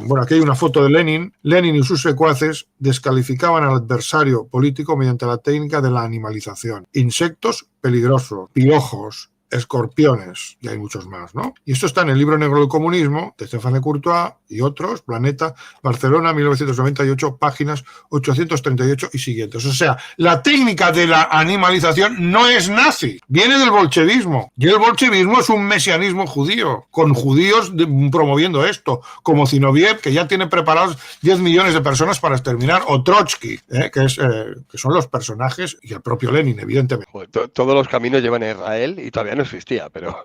Bueno, aquí hay una foto de Lenin. Lenin y sus secuaces descalificaban al adversario político mediante la técnica de la animalización. Insectos peligrosos, piojos, escorpiones, y hay muchos más, ¿no? Y esto está en el libro negro del comunismo, de Stéphane Courtois y otros, Planeta, Barcelona, 1998, páginas 838 y siguientes. O sea, la técnica de la animalización no es nazi, viene del bolchevismo. Y el bolchevismo es un mesianismo judío, con judíos promoviendo esto, como Zinoviev, que ya tiene preparados 10 millones de personas para exterminar, o Trotsky, que son los personajes, y el propio Lenin, evidentemente. Joder, todos los caminos llevan a Israel y todavía no existía, pero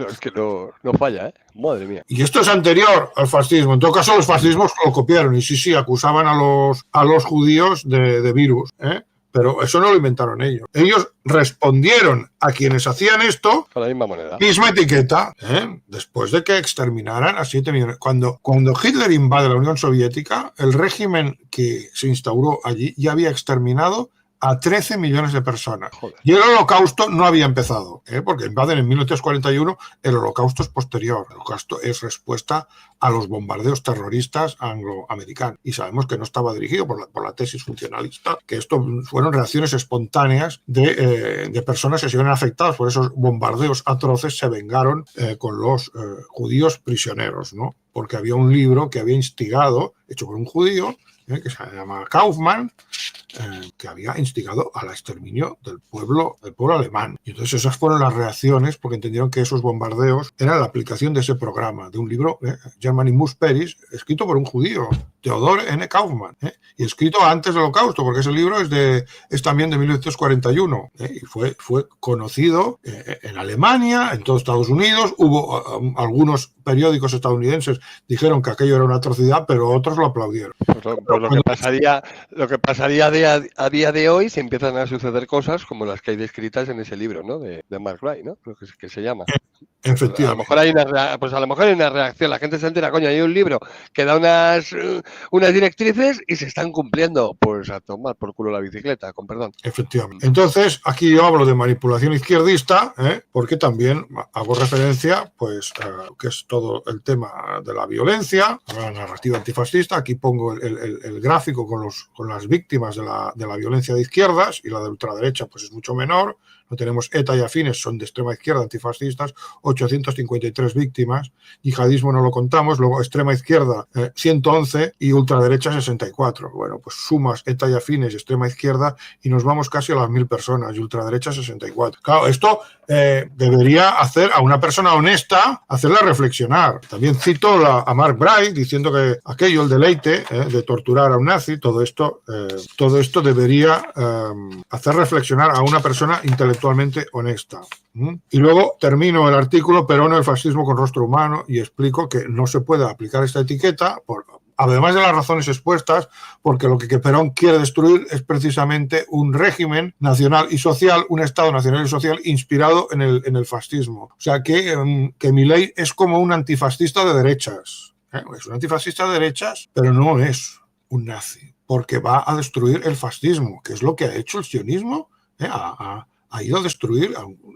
es que no falla, ¿eh? Madre mía. Y esto es anterior al fascismo. En todo caso, los fascismos lo copiaron y sí, acusaban a los judíos de virus, ¿eh? Pero eso no lo inventaron ellos. Ellos respondieron a quienes hacían esto con la misma moneda. Misma etiqueta, ¿eh? Después de que exterminaran a 7 millones. Cuando Hitler invade la Unión Soviética, el régimen que se instauró allí ya había exterminado a 13 millones de personas. Joder. Y el holocausto no había empezado, porque invaden en 1941, el holocausto es posterior. El holocausto es respuesta a los bombardeos terroristas angloamericanos. Y sabemos que no estaba dirigido por la tesis funcionalista, que esto fueron reacciones espontáneas de personas que se vieron afectadas por esos bombardeos atroces, se vengaron con los judíos prisioneros, ¿no? Porque había un libro que había instigado, hecho por un judío, que se llama Kaufmann, que había instigado al exterminio del pueblo alemán. Y entonces esas fueron las reacciones, porque entendieron que esos bombardeos eran la aplicación de ese programa, de un libro, Germany Mus Peris, escrito por un judío, Theodor N. Kaufmann, y escrito antes del Holocausto, porque ese libro es también de 1941, y fue conocido en Alemania, en todos Estados Unidos. Hubo algunos periódicos estadounidenses dijeron que aquello era una atrocidad, pero otros lo aplaudieron. Pues lo que pasaría a día de hoy, se empiezan a suceder cosas como las que hay descritas en ese libro, ¿no? De Mark Wright, ¿no? Creo que se llama. Efectivamente. A lo mejor hay una reacción, la gente se entera, coño, hay un libro que da unas directrices y se están cumpliendo, pues a tomar por culo la bicicleta, con perdón. Efectivamente. Entonces, aquí yo hablo de manipulación izquierdista, porque también hago referencia, pues, que es todo el tema de la violencia, la narrativa antifascista. Aquí pongo el gráfico con las víctimas de la violencia de izquierdas, y la de ultraderecha, pues, es mucho menor. No tenemos ETA y afines, son de extrema izquierda, antifascistas, 853 víctimas. Yihadismo no lo contamos, luego extrema izquierda 111 y ultraderecha 64. Bueno, pues sumas ETA y afines y extrema izquierda y nos vamos casi a las 1000 personas, y ultraderecha 64. Claro, esto debería hacer a una persona honesta, hacerla reflexionar. También cito a Mark Wright diciendo que aquello, el deleite de torturar a un nazi, todo esto debería hacer reflexionar a una persona intelectualmente honesta. Y luego termino el artículo Perón, el fascismo con rostro humano, y explico que no se puede aplicar esta etiqueta, además de las razones expuestas, porque lo que Perón quiere destruir es precisamente un régimen nacional y social, un Estado nacional y social inspirado en el fascismo. O sea que Milei es como un antifascista de derechas. Es un antifascista de derechas, pero no es un nazi, porque va a destruir el fascismo, que es lo que ha hecho el sionismo. Ha ido a destruir,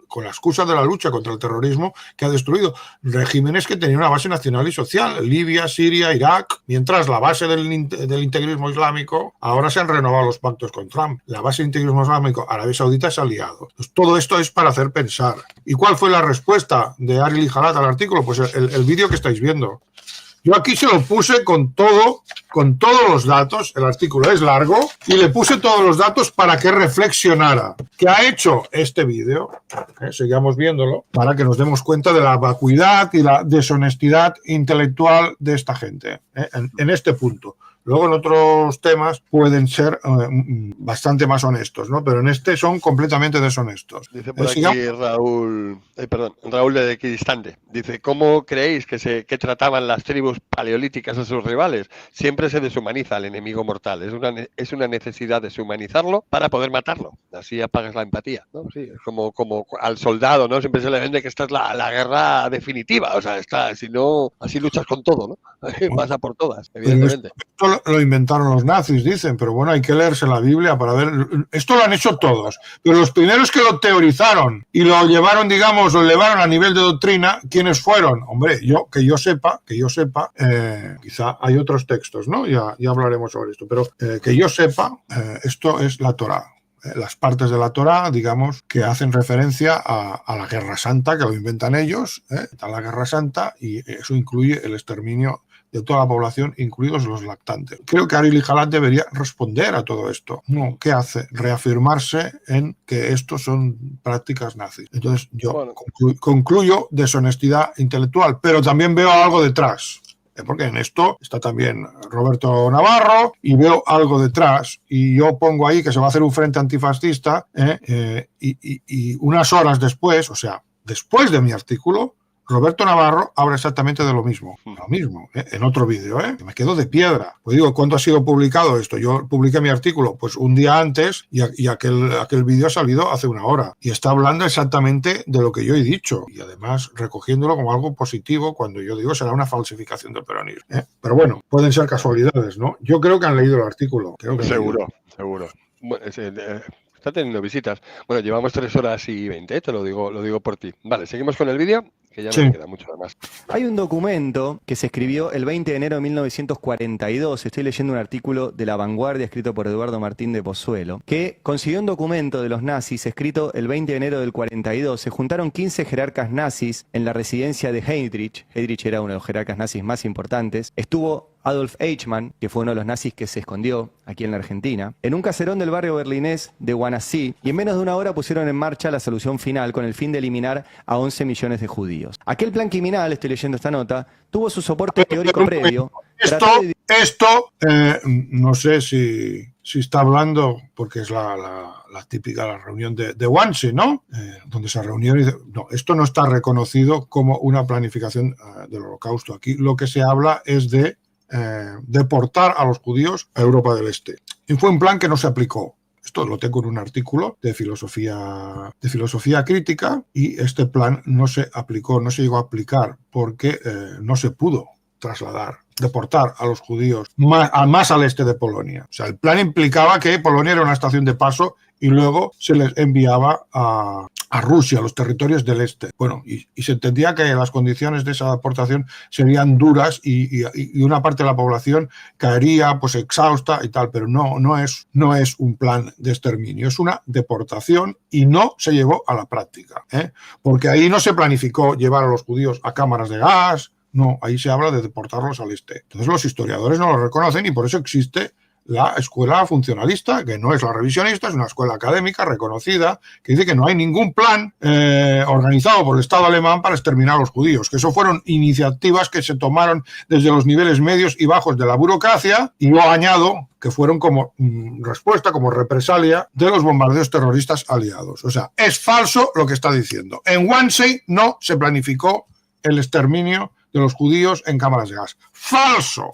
con la excusa de la lucha contra el terrorismo, que ha destruido regímenes que tenían una base nacional y social, Libia, Siria, Irak, mientras la base del integrismo islámico, ahora se han renovado los pactos con Trump, la base del integrismo islámico, Arabia Saudita se ha aliado. Pues todo esto es para hacer pensar. ¿Y cuál fue la respuesta de Ariel Ijalat al artículo? Pues el vídeo que estáis viendo. Yo aquí se lo puse con todos los datos, el artículo es largo, y le puse todos los datos para que reflexionara. ¿Qué ha hecho este vídeo? Sigamos viéndolo, para que nos demos cuenta de la vacuidad y la deshonestidad intelectual de esta gente, en este punto. Luego en otros temas pueden ser bastante más honestos, ¿no? Pero en este son completamente deshonestos. Dice por aquí Raúl de Equidistante. Dice, ¿cómo creéis que trataban las tribus paleolíticas a sus rivales? Siempre se deshumaniza al enemigo mortal. Es una necesidad deshumanizarlo para poder matarlo. Así apagas la empatía, ¿no? Sí, es como al soldado, ¿no? Siempre se le vende que esta es la guerra definitiva. O sea, si no, así luchas con todo, ¿no? Vas a por todas, evidentemente. Esto esto lo inventaron los nazis, dicen, pero bueno, hay que leerse la Biblia para ver. Esto lo han hecho todos, pero los primeros que lo teorizaron y lo llevaron, digamos, lo elevaron a nivel de doctrina, ¿quiénes fueron? Hombre, que yo sepa, quizá hay otros textos, ¿no? Ya hablaremos sobre esto, pero que yo sepa, esto es la Torá. Las partes de la Torá, digamos, que hacen referencia a la Guerra Santa, que lo inventan ellos, a la Guerra Santa, y eso incluye el exterminio de toda la población, incluidos los lactantes. Creo que Aril Halat debería responder a todo esto. No, ¿qué hace? Reafirmarse en que estos son prácticas nazis. Entonces yo concluyo deshonestidad intelectual, pero también veo algo detrás. Porque en esto está también Roberto Navarro y veo algo detrás y yo pongo ahí que se va a hacer un frente antifascista y unas horas después, o sea, después de mi artículo, Roberto Navarro habla exactamente de lo mismo, en otro vídeo, me quedo de piedra. Pues digo, ¿cuándo ha sido publicado esto? Yo publiqué mi artículo pues un día antes y aquel vídeo ha salido hace una hora y está hablando exactamente de lo que yo he dicho y además recogiéndolo como algo positivo cuando yo digo será una falsificación del peronismo. Pero bueno, pueden ser casualidades, ¿no? Yo creo que han leído el artículo. Seguro. Bueno, está teniendo visitas. Bueno, llevamos 3 horas y 20, te lo digo por ti. Vale, seguimos con el vídeo, que ya no me queda mucho más. Hay un documento que se escribió el 20 de enero de 1942. Estoy leyendo un artículo de La Vanguardia escrito por Eduardo Martín de Pozuelo, que consiguió un documento de los nazis escrito el 20 de enero del 42. Se juntaron 15 jerarcas nazis en la residencia de Heydrich. Heydrich era uno de los jerarcas nazis más importantes. Estuvo Adolf Eichmann, que fue uno de los nazis que se escondió aquí en la Argentina, en un caserón del barrio berlinés de Wannsee, y en menos de una hora pusieron en marcha la solución final con el fin de eliminar a 11 millones de judíos. Aquel plan criminal, estoy leyendo esta nota, tuvo su soporte teórico previo. No sé si está hablando, porque es la típica la reunión de Wannsee, ¿no? Donde se reunieron y dice, no, esto no está reconocido como una planificación del Holocausto. Aquí lo que se habla es de deportar a los judíos a Europa del Este. Y fue un plan que no se aplicó. Esto lo tengo en un artículo de filosofía crítica y este plan no se aplicó, no se llegó a aplicar porque no se pudo deportar a los judíos más al este de Polonia. O sea, el plan implicaba que Polonia era una estación de paso y luego se les enviaba a Rusia, a los territorios del este. Bueno, y se entendía que las condiciones de esa deportación serían duras y una parte de la población caería pues exhausta y tal, pero no es un plan de exterminio, es una deportación y no se llevó a la práctica, porque ahí no se planificó llevar a los judíos a cámaras de gas. No, ahí se habla de deportarlos al este. Entonces los historiadores no lo reconocen y por eso existe la escuela funcionalista, que no es la revisionista, es una escuela académica reconocida, que dice que no hay ningún plan organizado por el Estado alemán para exterminar a los judíos, que eso fueron iniciativas que se tomaron desde los niveles medios y bajos de la burocracia, y yo añado que fueron como respuesta, como represalia de los bombardeos terroristas aliados. O sea, es falso lo que está diciendo. En Wannsee no se planificó el exterminio de los judíos en cámaras de gas. ¡Falso!